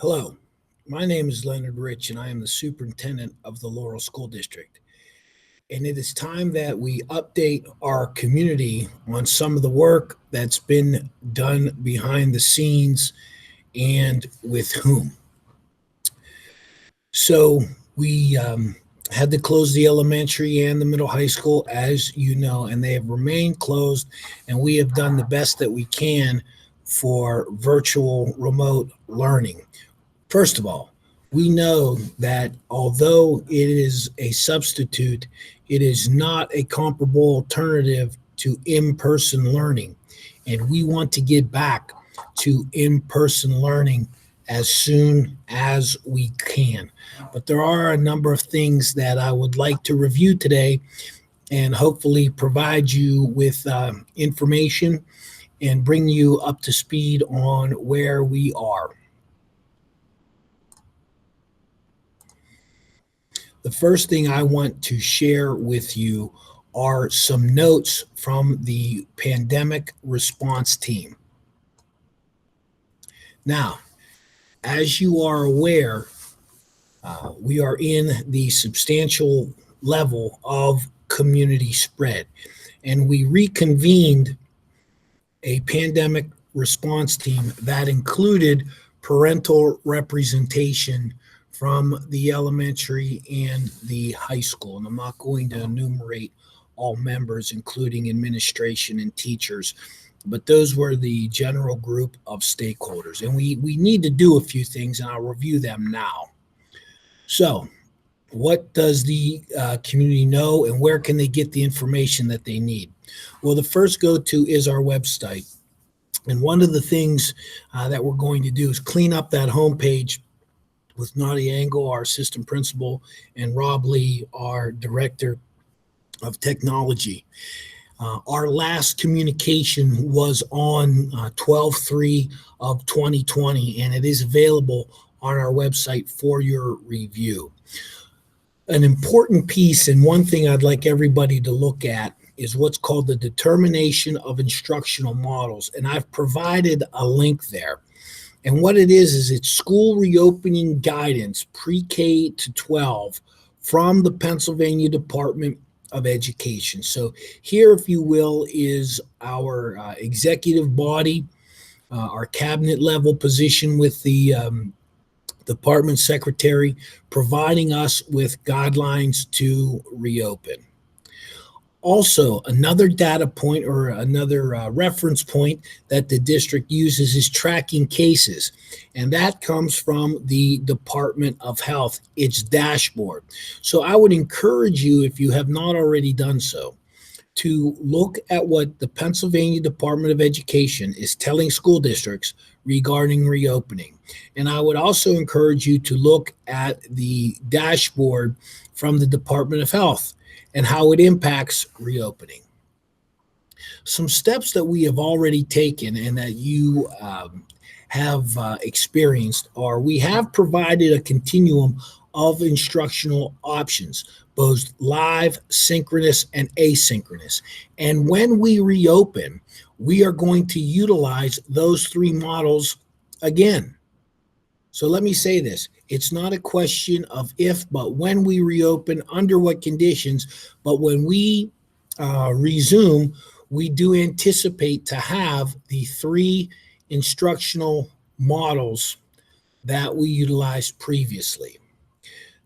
Hello, my name is Leonard Rich, and I am the superintendent of the Laurel School District. And it is time that we update our community on some of the work that's been done behind the scenes and with whom. So, we had to close the elementary and the middle high school, as you know, and they have remained closed, and we have done the best that we can for virtual remote learning. First of all, we know that although it is a substitute, it is not a comparable alternative to in person learning. And we want to get back to in person learning as soon as we can. But there are a number of things that I would like to review today and hopefully provide you with information and bring you up to speed on where we are. The first thing I want to share with you are some notes from the pandemic response team. Now, as you are aware, we are in the substantial level of community spread, and we reconvened a pandemic response team that included parental representation from the elementary and the high school. And I'm not going to enumerate all members, including administration and teachers, but those were the general group of stakeholders. And we need to do a few things, and I'll review them now. So, what does the community know, and where can they get the information that they need? Well, the first go-to is our website. And one of the things that we're going to do is clean up that homepage with Nadia Engel, our assistant principal, and Rob Lee, our director of technology. Our last communication was on 12/3 of 2020, and it is available on our website for your review. An important piece, and one thing I'd like everybody to look at, is what's called the determination of instructional models. And I've provided a link there. And what it is it's school reopening guidance pre-K to 12 from the Pennsylvania Department of Education. So here, if you will, is our executive body, our cabinet level position with the department secretary, providing us with guidelines to reopen. Also, another data point or another reference point that the district uses is tracking cases, and that comes from the Department of Health, its dashboard. So I would encourage you, if you have not already done so, to look at what the Pennsylvania Department of Education is telling school districts regarding reopening. And I would also encourage you to look at the dashboard from the Department of Health and how it impacts reopening. Some steps that we have already taken and that you have experienced are we have provided a continuum of instructional options, both live, synchronous, and asynchronous. And when we reopen, we are going to utilize those three models again. So let me say this. It's not a question of if, but when we reopen, under what conditions. But when we resume, we do anticipate to have the three instructional models that we utilized previously.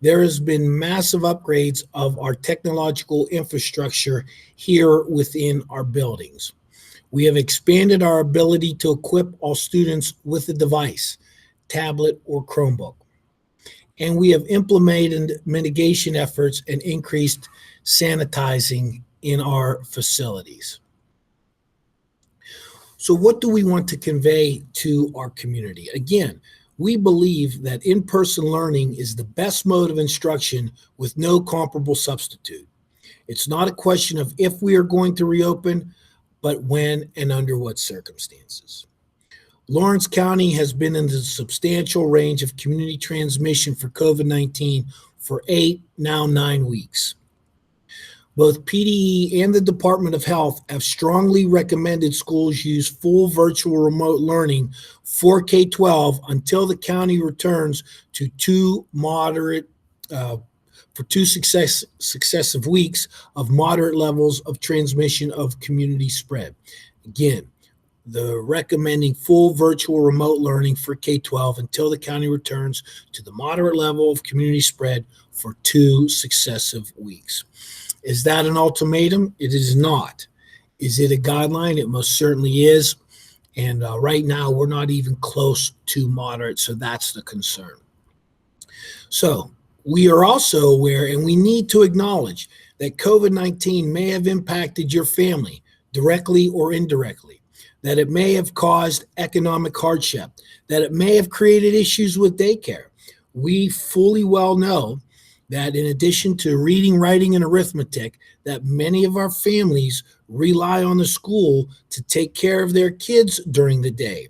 There has been massive upgrades of our technological infrastructure here within our buildings. We have expanded our ability to equip all students with a device, tablet, or Chromebook. And we have implemented mitigation efforts and increased sanitizing in our facilities. So what do we want to convey to our community? Again, we believe that in-person learning is the best mode of instruction with no comparable substitute. It's not a question of if we are going to reopen, but when and under what circumstances. Lawrence County has been in the substantial range of community transmission for COVID-19 for 8, now 9 weeks. Both PDE and the Department of Health have strongly recommended schools use full virtual remote learning for K-12 until the county returns to uh, two successive weeks of moderate levels of transmission of community spread. Again, the recommending full virtual remote learning for K-12 until the county returns to the moderate level of community spread for 2 successive weeks. Is that an ultimatum? It is not. Is it a guideline? It most certainly is. And right now, we're not even close to moderate, so that's the concern. So we are also aware, and we need to acknowledge that COVID-19 may have impacted your family directly or indirectly, that it may have caused economic hardship, that it may have created issues with daycare. We fully well know that in addition to reading, writing, and arithmetic, that many of our families rely on the school to take care of their kids during the day.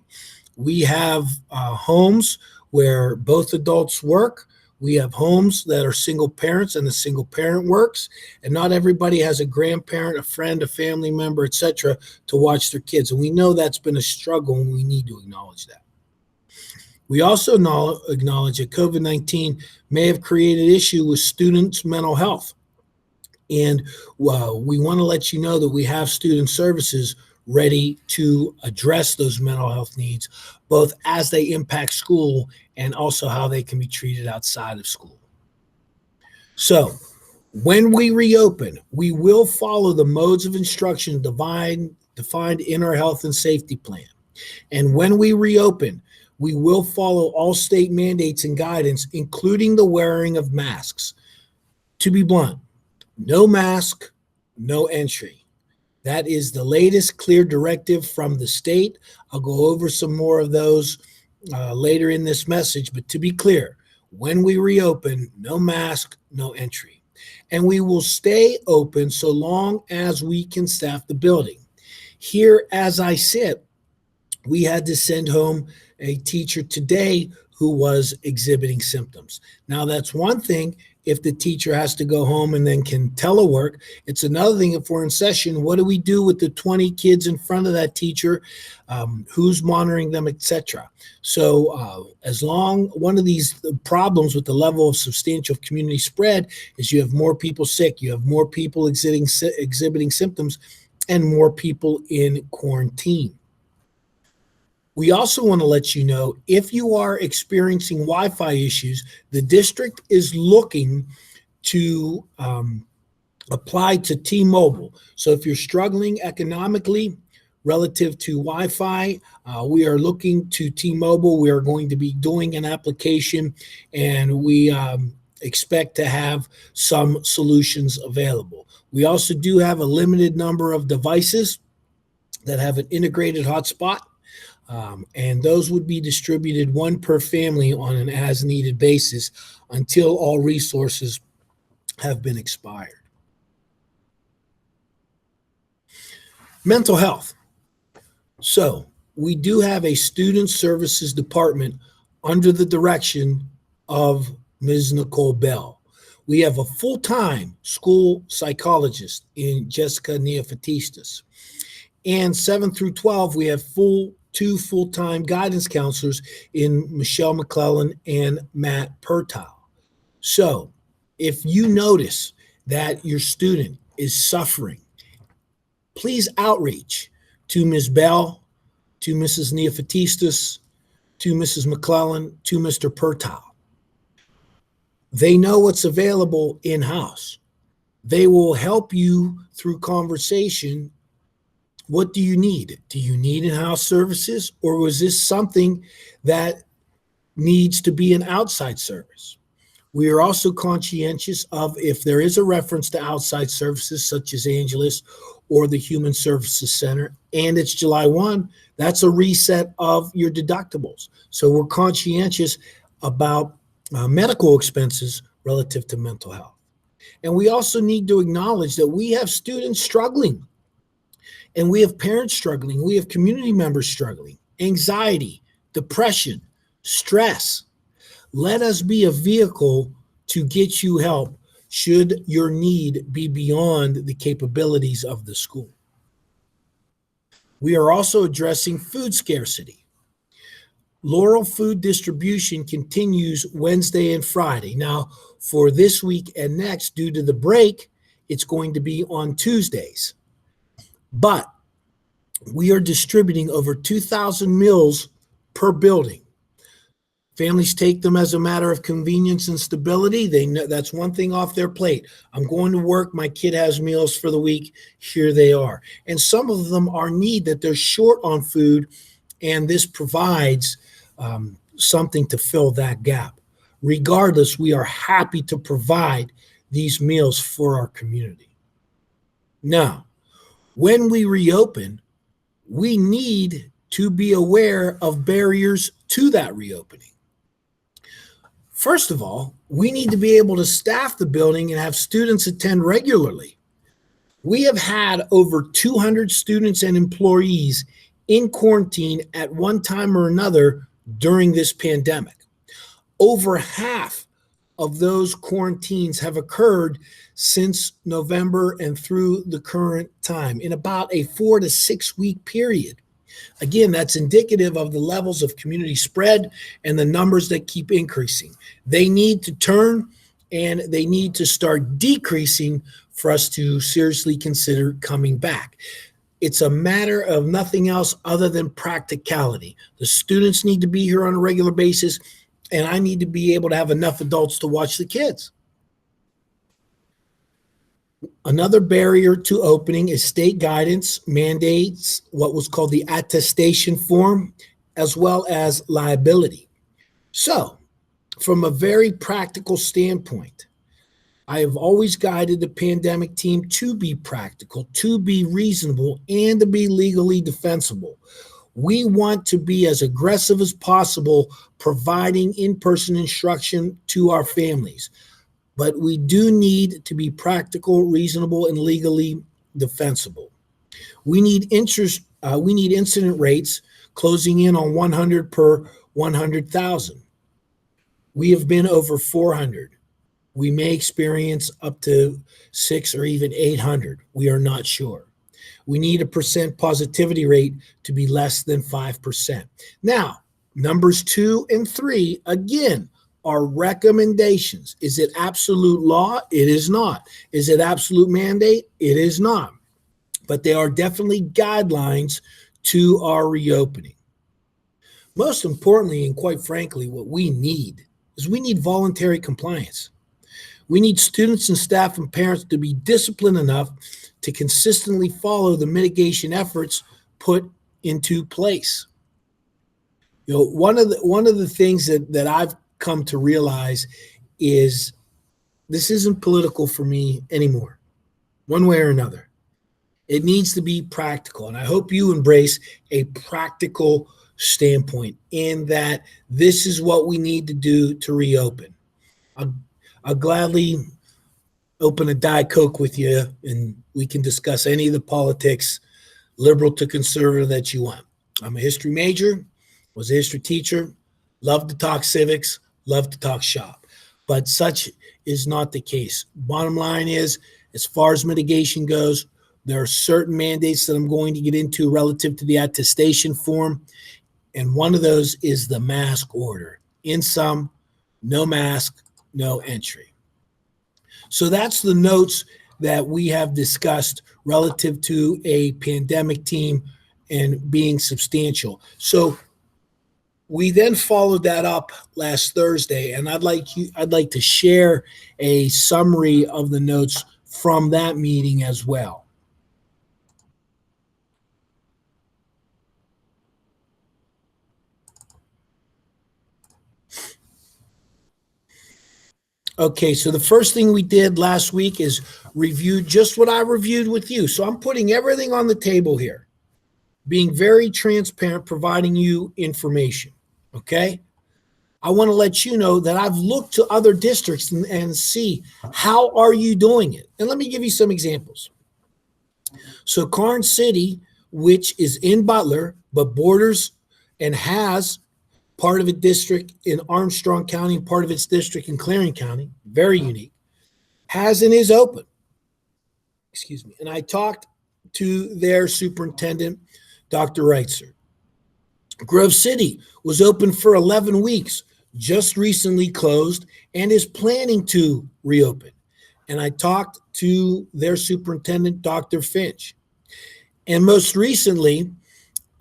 We have homes where both adults work. We have homes that are single parents and the single parent works, and not everybody has a grandparent, a friend, a family member, etc., to watch their kids. And we know that's been a struggle, and we need to acknowledge that. We also acknowledge that COVID-19 may have created issue with students' mental health. And we want to let you know that we have student services ready to address those mental health needs, both as they impact school and also how they can be treated outside of school. So when we reopen, we will follow the modes of instruction defined in our health and safety plan. And when we reopen, we will follow all state mandates and guidance, including the wearing of masks. To be blunt, no mask, no entry. That is the latest clear directive from the state. I'll go over some more of those later in this message, but to be clear, when we reopen, no mask, no entry. And we will stay open so long as we can staff the building. Here, as I sit, we had to send home a teacher today who was exhibiting symptoms. Now, that's one thing if the teacher has to go home and then can telework. It's another thing if we're in session, what do we do with the 20 kids in front of that teacher? Who's monitoring them, etc. So one of these problems with the level of substantial community spread is you have more people sick, you have more people exhibiting symptoms, and more people in quarantine. We also want to let you know if you are experiencing Wi-Fi issues, the district is looking to apply to T-Mobile. So if you're struggling economically relative to Wi-Fi, we are looking to T-Mobile. We are going to be doing an application, and we expect to have some solutions available. We also do have a limited number of devices that have an integrated hotspot. And those would be distributed one per family on an as-needed basis until all resources have been expired. Mental health. So we do have a student services department under the direction of Ms. Nicole Bell. We have a full-time school psychologist in Jessica Neofatistas. And 7 through 12, we have two full-time guidance counselors in Michelle McClellan and Matt Pertile. So if you notice that your student is suffering, please outreach to Ms. Bell, to Mrs. Neofatistas, to Mrs. McClellan, to Mr. Pertile. They know what's available in-house. They will help you through conversation. What do you need? Do you need in-house services, or was this something that needs to be an outside service? We are also conscientious of if there is a reference to outside services such as Angelus or the Human Services Center, and it's July 1, that's a reset of your deductibles. So we're conscientious about medical expenses relative to mental health. And we also need to acknowledge that we have students struggling. And we have parents struggling. We have community members struggling. Anxiety, depression, stress. Let us be a vehicle to get you help should your need be beyond the capabilities of the school. We are also addressing food scarcity. Laurel food distribution continues Wednesday and Friday. Now, for this week and next, due to the break, it's going to be on Tuesdays. But we are distributing over 2,000 meals per building. Families take them as a matter of convenience and stability. They know that's one thing off their plate. I'm going to work. My kid has meals for the week. Here they are. And some of them are need that they're short on food, and this provides something to fill that gap. Regardless, we are happy to provide these meals for our community. Now, when we reopen, we need to be aware of barriers to that reopening. First of all, we need to be able to staff the building and have students attend regularly. We have had over 200 students and employees in quarantine at one time or another during this pandemic. Over half of those quarantines have occurred since November and through the current time in about a 4 to 6 week period. Again, that's indicative of the levels of community spread and the numbers that keep increasing. They need to turn and they need to start decreasing for us to seriously consider coming back. It's a matter of nothing else other than practicality. The students need to be here on a regular basis, and I need to be able to have enough adults to watch the kids. Another barrier to opening is state guidance mandates what was called the attestation form, as well as liability. So, from a very practical standpoint, I have always guided the pandemic team to be practical, to be reasonable, and to be legally defensible. We want to be as aggressive as possible providing in-person instruction to our families. But we do need to be practical, reasonable, and legally defensible. We need incident rates closing in on 100 per 100,000. We have been over 400. We may experience up to 600 or even 800. We are not sure. We need a percent positivity rate to be less than 5%. Now, numbers 2 and 3, again, are recommendations. Is it absolute law? It is not. Is it absolute mandate? It is not. But they are definitely guidelines to our reopening. Most importantly, and quite frankly, what we need is we need voluntary compliance. We need students and staff and parents to be disciplined enough to consistently follow the mitigation efforts put into place. You know, one of the things that I've come to realize is this isn't political for me anymore, one way or another. It needs to be practical, and I hope you embrace a practical standpoint in that this is what we need to do to reopen. I'll gladly open a Diet Coke with you, and we can discuss any of the politics, liberal to conservative, that you want. I'm a history major, was a history teacher, love to talk civics, love to talk shop, but such is not the case. Bottom line is, as far as mitigation goes, there are certain mandates that I'm going to get into relative to the attestation form, and one of those is the mask order. In sum, no mask, no entry. So that's the notes that we have discussed relative to a pandemic team and being substantial. So we then followed that up last Thursday, and I'd like to share a summary of the notes from that meeting as well. Okay, so the first thing we did last week is review just what I reviewed with you. So I'm putting everything on the table here, being very transparent, providing you information, okay? I want to let you know that I've looked to other districts and see how are you doing it. And let me give you some examples. So Karnes City, which is in Butler, but borders and has part of a district in Armstrong County, part of its district in Clarion County, very unique. has and is open. Excuse me. And I talked to their superintendent, Dr. Reitzer. Grove City was open for 11 weeks, just recently closed, and is planning to reopen. And I talked to their superintendent, Dr. Finch. And most recently,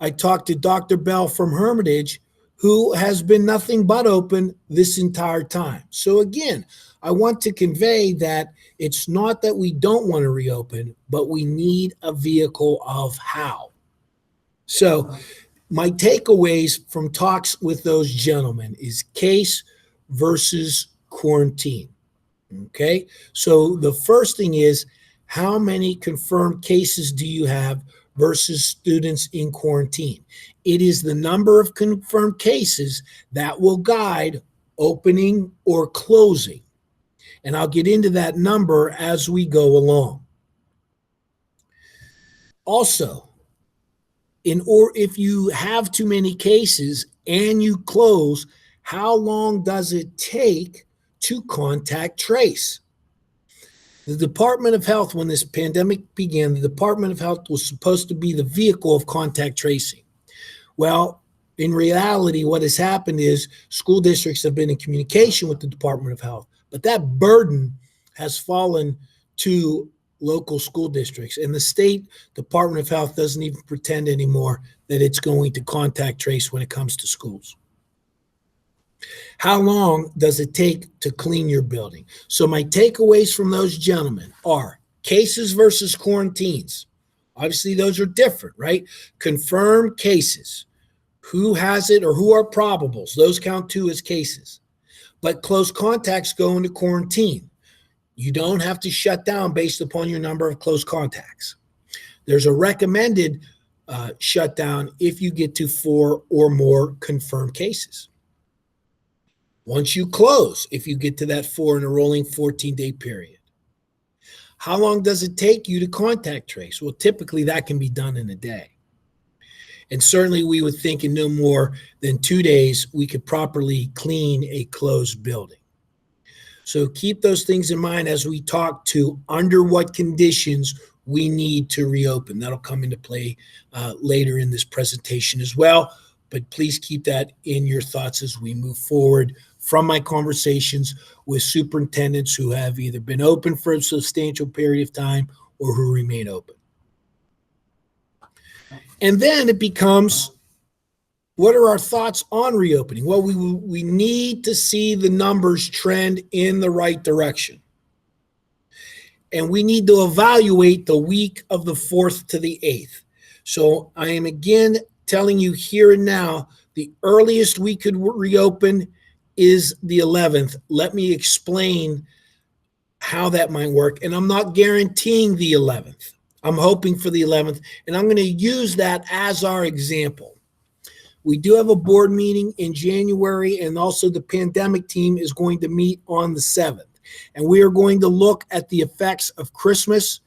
I talked to Dr. Bell from Hermitage, who has been nothing but open this entire time. So again, I want to convey that it's not that we don't want to reopen, but we need a vehicle of how. So my takeaways from talks with those gentlemen is case versus quarantine. Okay. So the first thing is, how many confirmed cases do you have versus students in quarantine? It is the number of confirmed cases that will guide opening or closing. And I'll get into that number as we go along. Also, if you have too many cases and you close, how long does it take to contact trace? The Department of Health, when this pandemic began, the Department of Health was supposed to be the vehicle of contact tracing. Well, in reality, what has happened is school districts have been in communication with the Department of Health, but that burden has fallen to local school districts, and the state Department of Health doesn't even pretend anymore that it's going to contact trace when it comes to schools. How long does it take to clean your building? So my takeaways from those gentlemen are cases versus quarantines. Obviously, those are different, right? Confirmed cases. Who has it or who are probables? Those count too as cases. But close contacts go into quarantine. You don't have to shut down based upon your number of close contacts. There's a recommended shutdown if you get to 4 or more confirmed cases. Once you close, if you get to that 4 in a rolling 14-day period. How long does it take you to contact trace? Well, typically that can be done in a day. And certainly we would think in no more than 2 days, we could properly clean a closed building. So keep those things in mind as we talk to under what conditions we need to reopen. That'll come into play later in this presentation as well. But please keep that in your thoughts as we move forward from my conversations with superintendents who have either been open for a substantial period of time or who remain open. And then it becomes, what are our thoughts on reopening? Well, we need to see the numbers trend in the right direction. And we need to evaluate the week of the 4th to the 8th. So I am again telling you here and now, the earliest we could reopen is the 11th. Let me explain how that might work. And I'm not guaranteeing the 11th. I'm hoping for the 11th, and I'm going to use that as our example. We do have a board meeting in January, and also the pandemic team is going to meet on the 7th. And we are going to look at the effects of Christmas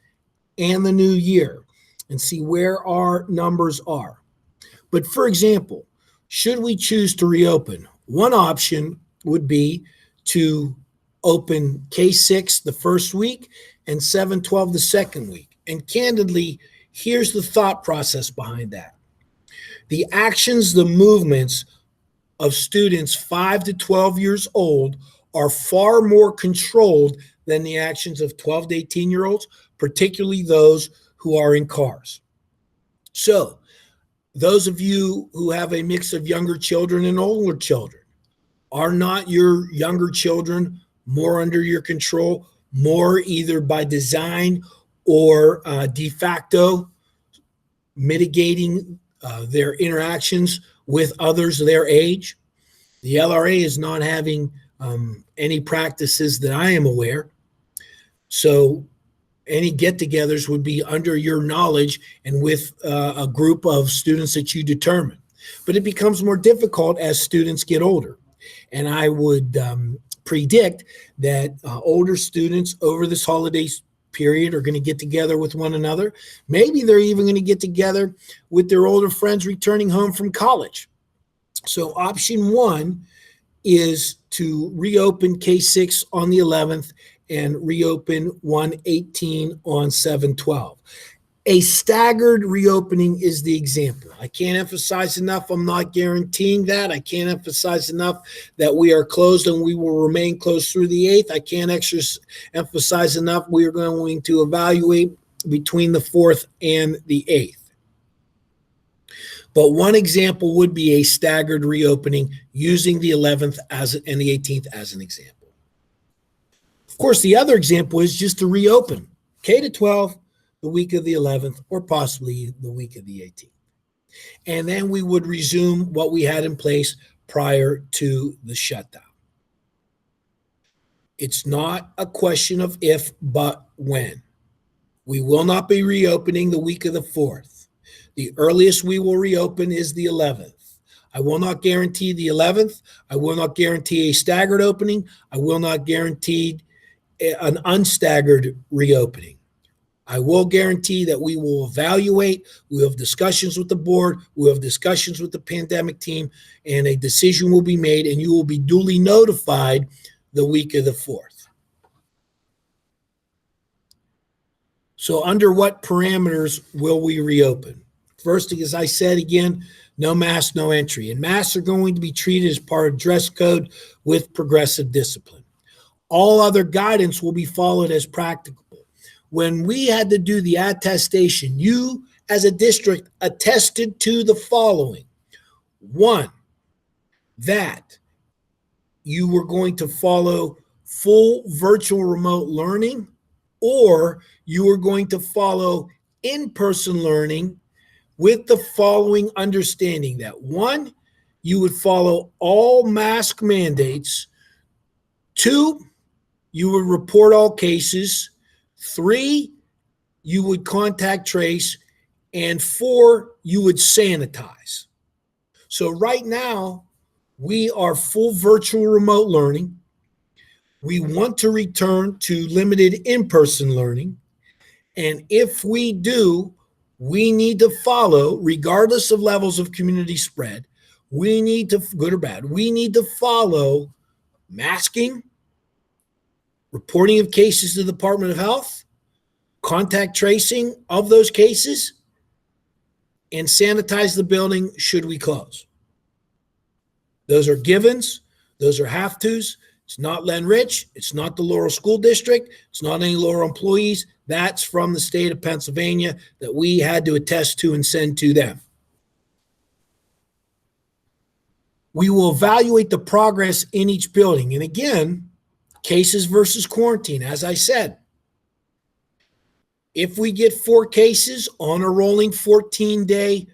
and the new year and see where our numbers are. But for example, should we choose to reopen, one option would be to open K6 the first week and 7-12 the second week. And candidly, here's the thought process behind that. The actions, the movements of students 5 to 12 years old are far more controlled than the actions of 12 to 18-year-olds, particularly those who are in cars. So those of you who have a mix of younger children and older children, are not your younger children more under your control, more either by design or de facto mitigating their interactions with others their age? The LRA is not having any practices that I am aware. So any get-togethers would be under your knowledge and with a group of students that you determine. But it becomes more difficult as students get older. And I would predict that older students over this holiday period are going to get together with one another. Maybe they're even going to get together with their older friends returning home from college. So option one is to reopen K6 on the 11th and reopen 118 on 7/12. A staggered reopening is the example. I can't emphasize enough. I'm not guaranteeing that. I can't emphasize enough that we are closed and we will remain closed through the 8th. I can't emphasize enough. We are going to evaluate between the 4th and the 8th. But one example would be a staggered reopening using the 11th and the 18th as an example. Of course, the other example is just to reopen K to 12 the week of the 11th or possibly the week of the 18th. And then we would resume what we had in place prior to the shutdown. It's not a question of if, but when. We will not be reopening the week of the 4th. The earliest we will reopen is the 11th. I will not guarantee the 11th. I will not guarantee a staggered opening. I will not guarantee an unstaggered reopening. I will guarantee that we will evaluate, we'll have discussions with the board, we'll have discussions with the pandemic team, and a decision will be made, and you will be duly notified the week of the 4th. So under what parameters will we reopen? First, as I said again, no mask, no entry. And masks are going to be treated as part of dress code with progressive discipline. All other guidance will be followed as practicable. When we had to do the attestation, you as a district attested to the following. One, that you were going to follow full virtual remote learning, or you were going to follow in-person learning with the following understanding that one, you would follow all mask mandates. Two, you would report all cases. 3, you would contact trace, and 4, you would sanitize. So right now, we are full virtual remote learning. We want to return to limited in-person learning. And if we do, we need to follow, regardless of levels of community spread, we need to, good or bad, we need to follow masking, reporting of cases to the Department of Health, contact tracing of those cases, and sanitize the building should we close. Those are givens. Those are have-tos. It's not Len Rich. It's not the Laurel School District. It's not any Laurel employees. That's from the state of Pennsylvania that we had to attest to and send to them. We will evaluate the progress in each building. And again, cases versus quarantine. As I said, if we get 4 cases on a rolling 14-day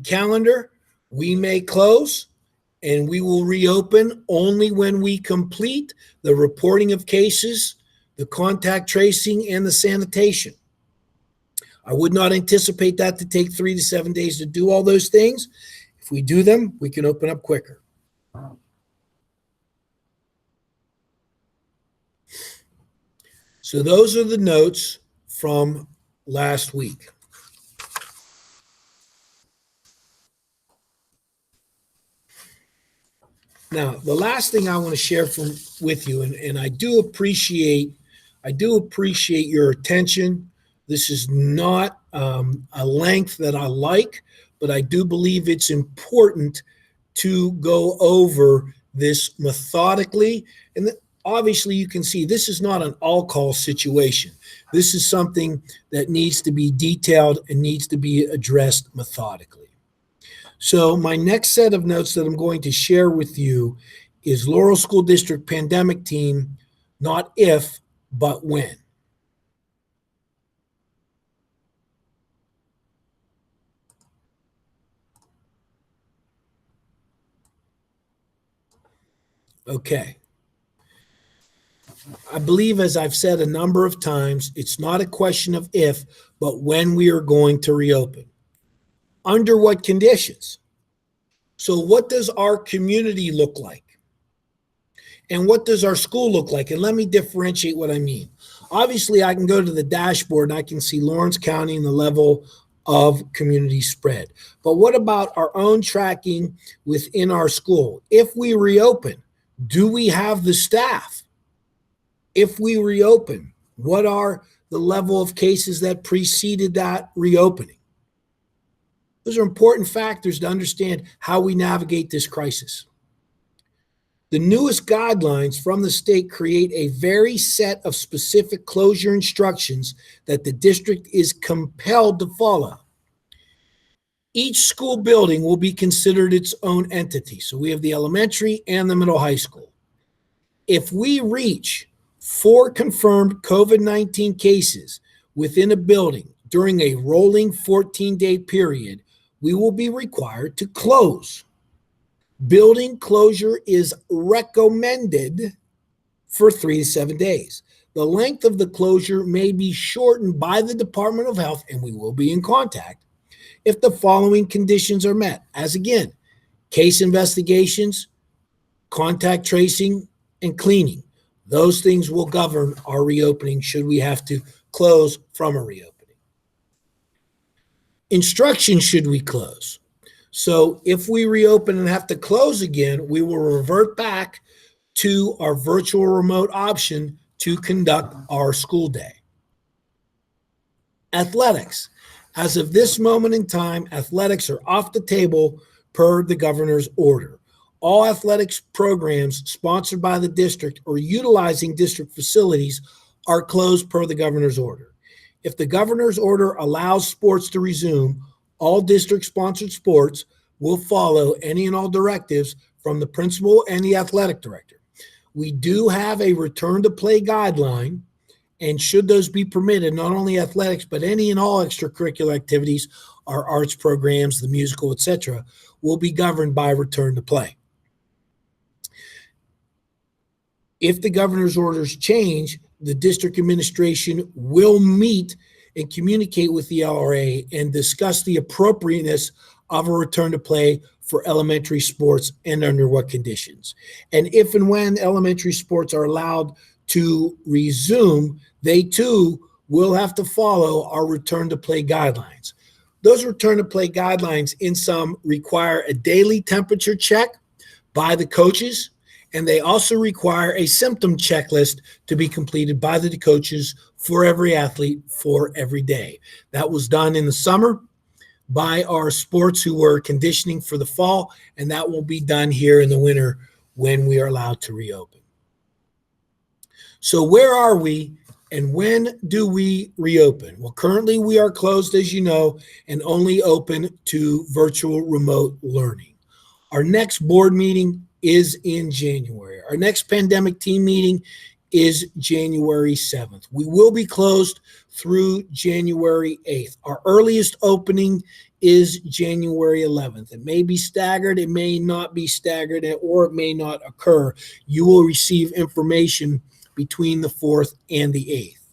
calendar, we may close and we will reopen only when we complete the reporting of cases, the contact tracing, and the sanitation. I would not anticipate that to take 3 to 7 days to do all those things. If we do them, we can open up quicker. So those are the notes from last week. Now, the last thing I want to share with you, and I do appreciate your attention. This is not a length that I like, but I do believe it's important to go over this methodically. And obviously, you can see this is not an all-call situation. This is something that needs to be detailed and needs to be addressed methodically. So my next set of notes that I'm going to share with you is Laurel School District Pandemic Team, not if, but when. Okay. I believe, as I've said a number of times, it's not a question of if, but when we are going to reopen. Under what conditions? So what does our community look like? And what does our school look like? And let me differentiate what I mean. Obviously, I can go to the dashboard and I can see Lawrence County and the level of community spread. But what about our own tracking within our school? If we reopen, do we have the staff? If we reopen, what are the level of cases that preceded that reopening? Those are important factors to understand how we navigate this crisis. The newest guidelines from the state create a very set of specific closure instructions that the district is compelled to follow. Each school building will be considered its own entity. So we have the elementary and the middle high school. If we reach 4 confirmed COVID-19 cases within a building during a rolling 14-day period, we will be required to close. Building closure is recommended for 3 to 7 days. The length of the closure may be shortened by the Department of Health, and we will be in contact, if the following conditions are met. As again, case investigations, contact tracing, and cleaning. Those things will govern our reopening should we have to close from a reopening. Instructions should we close. So if we reopen and have to close again, we will revert back to our virtual remote option to conduct our school day. Athletics. As of this moment in time, athletics are off the table per the governor's order. All athletics programs sponsored by the district or utilizing district facilities are closed per the governor's order. If the governor's order allows sports to resume, all district-sponsored sports will follow any and all directives from the principal and the athletic director. We do have a return-to-play guideline, and should those be permitted, not only athletics, but any and all extracurricular activities, our arts programs, the musical, etc., will be governed by return to play. If the governor's orders change, the district administration will meet and communicate with the LRA and discuss the appropriateness of a return to play for elementary sports and under what conditions. And if and when elementary sports are allowed to resume, they too will have to follow our return to play guidelines. Those return to play guidelines in some require a daily temperature check by the coaches, and they also require a symptom checklist to be completed by the coaches for every athlete for every day. That was done in the summer by our sports who were conditioning for the fall, and that will be done here in the winter when we are allowed to reopen. So where are we and when do we reopen? Well, currently we are closed, as you know, and only open to virtual remote learning. Our next board meeting is in January. Our next pandemic team meeting is January 7th. We will be closed through January 8th. Our earliest opening is January 11th. It may be staggered, it may not be staggered, or it may not occur. You will receive information between the 4th and the 8th.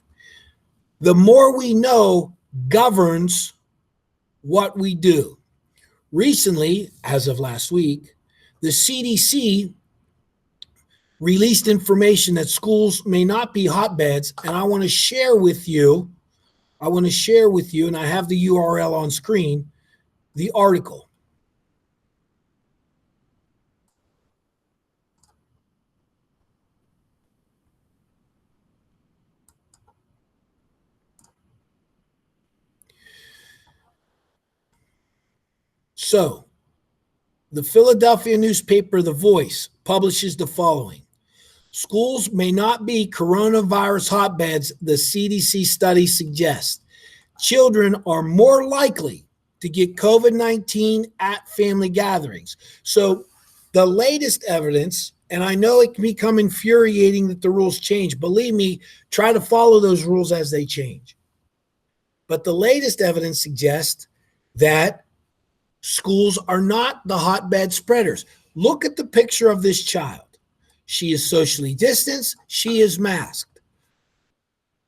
The more we know governs what we do. Recently, as of last week, the CDC released information that schools may not be hotbeds, and I want to share with you, and I have the URL on screen, the article. So, the Philadelphia newspaper, The Voice, publishes the following. Schools may not be coronavirus hotbeds, the CDC study suggests. Children are more likely to get COVID-19 at family gatherings. So the latest evidence, and I know it can become infuriating that the rules change. Believe me, try to follow those rules as they change. But the latest evidence suggests that schools are not the hotbed spreaders. Look at the picture of this child. She is socially distanced. She is masked.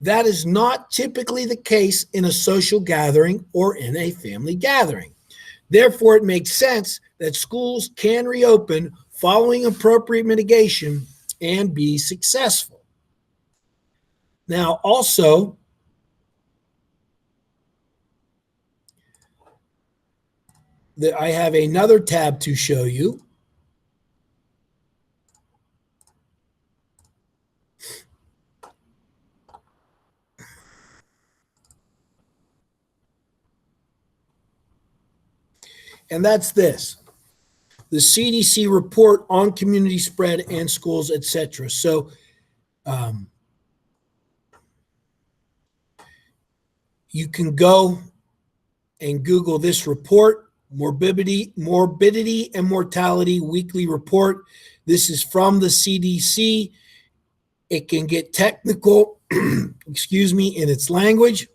That is not typically the case in a social gathering or in a family gathering. Therefore, it makes sense that schools can reopen following appropriate mitigation and be successful. Now, also, I have another tab to show you. And that's this: the CDC report on community spread and schools, etc. So um, you can go and Google this report, morbidity and mortality weekly report. This is from the CDC. It can get technical, excuse me, in its language,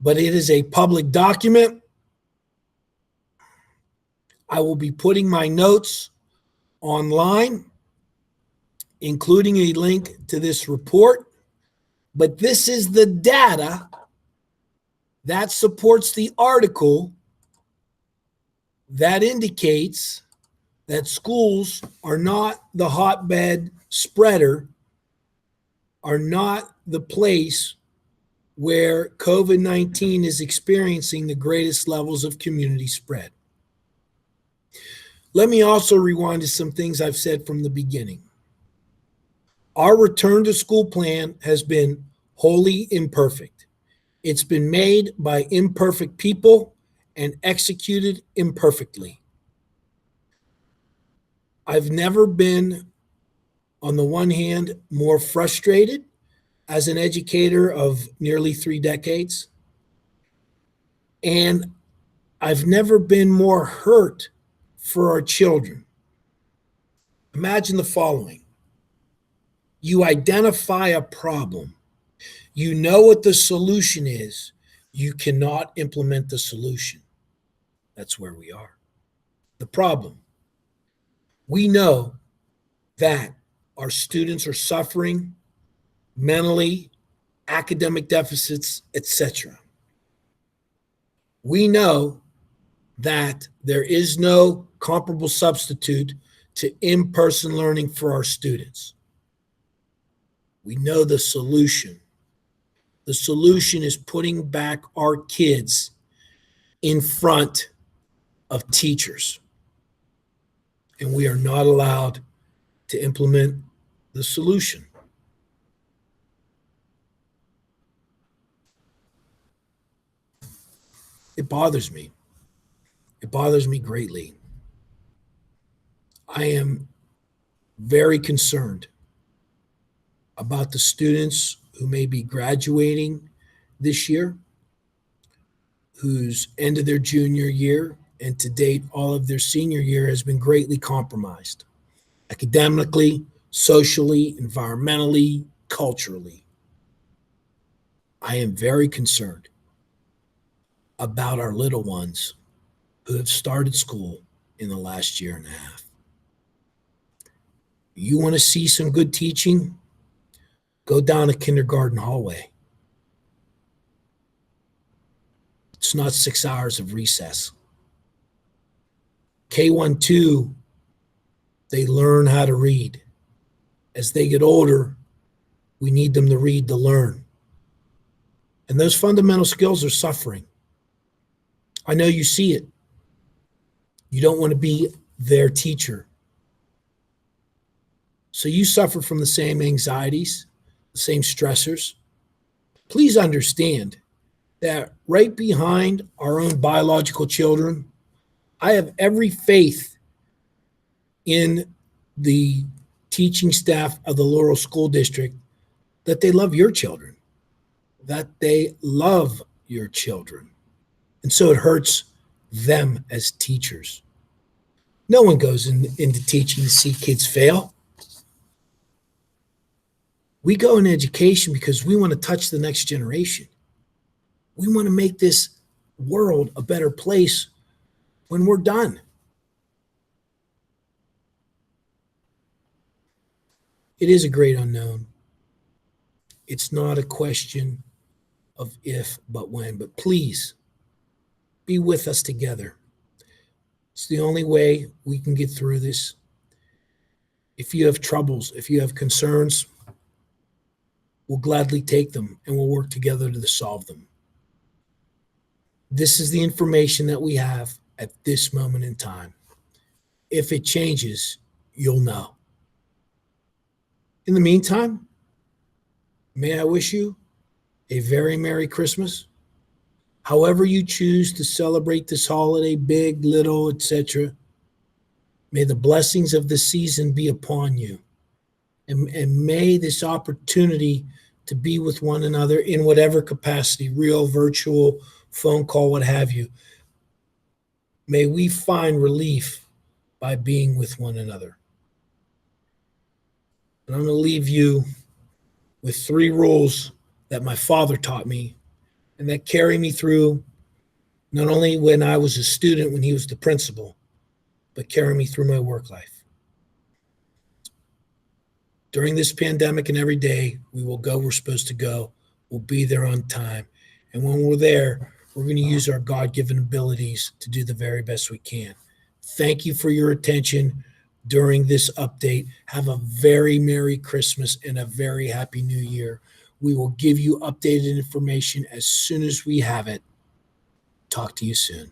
but it is a public document. I will be putting my notes online, including a link to this report. But this is the data that supports the article that indicates that schools are not the hotbed spreader, are not the place where COVID-19 is experiencing the greatest levels of community spread. Let me also rewind to some things I've said from the beginning. Our return to school plan has been wholly imperfect. It's been made by imperfect people and executed imperfectly. I've never been, on the one hand, more frustrated as an educator of nearly 3 decades, and I've never been more hurt for our children. Imagine the following: you identify a problem, you know what the solution is, you cannot implement the solution. That's where we are. The problem: we know that our students are suffering mentally, academic deficits, etc. We know that there is no comparable substitute to in-person learning for our students. We know the solution. The solution is putting back our kids in front of teachers. And we are not allowed to implement the solution. It bothers me. It bothers me greatly. I am very concerned about the students who may be graduating this year, whose end of their junior year and to date all of their senior year has been greatly compromised academically, socially, environmentally, culturally. I am very concerned about our little ones who have started school in the last year and a half. You want to see some good teaching? Go down a kindergarten hallway. It's not 6 hours of recess. K-1-2, they learn how to read. As they get older, we need them to read to learn. And those fundamental skills are suffering. I know you see it. You don't want to be their teacher. So you suffer from the same anxieties, the same stressors. Please understand that right behind our own biological children, I have every faith in the teaching staff of the Laurel School District that they love your children, that they love your children. And so it hurts them as teachers. No one goes into teaching to see kids fail. We go in education because we want to touch the next generation. We want to make this world a better place when we're done. It is a great unknown. It's not a question of if, but when. But please be with us together. It's the only way we can get through this. If you have troubles, if you have concerns, we'll gladly take them and we'll work together to solve them. This is the information that we have at this moment in time. If it changes, you'll know. In the meantime, may I wish you a very Merry Christmas. However you choose to celebrate this holiday, big, little, etc., may the blessings of the season be upon you. And may this opportunity to be with one another in whatever capacity, real, virtual, phone call, what have you, may we find relief by being with one another. And I'm going to leave you with 3 rules that my father taught me and that carry me through not only when I was a student, when he was the principal, but carry me through my work life. During this pandemic and every day, we will go where we're supposed to go. We'll be there on time. And when we're there, we're going to use our God-given abilities to do the very best we can. Thank you for your attention during this update. Have a very Merry Christmas and a very Happy New Year. We will give you updated information as soon as we have it. Talk to you soon.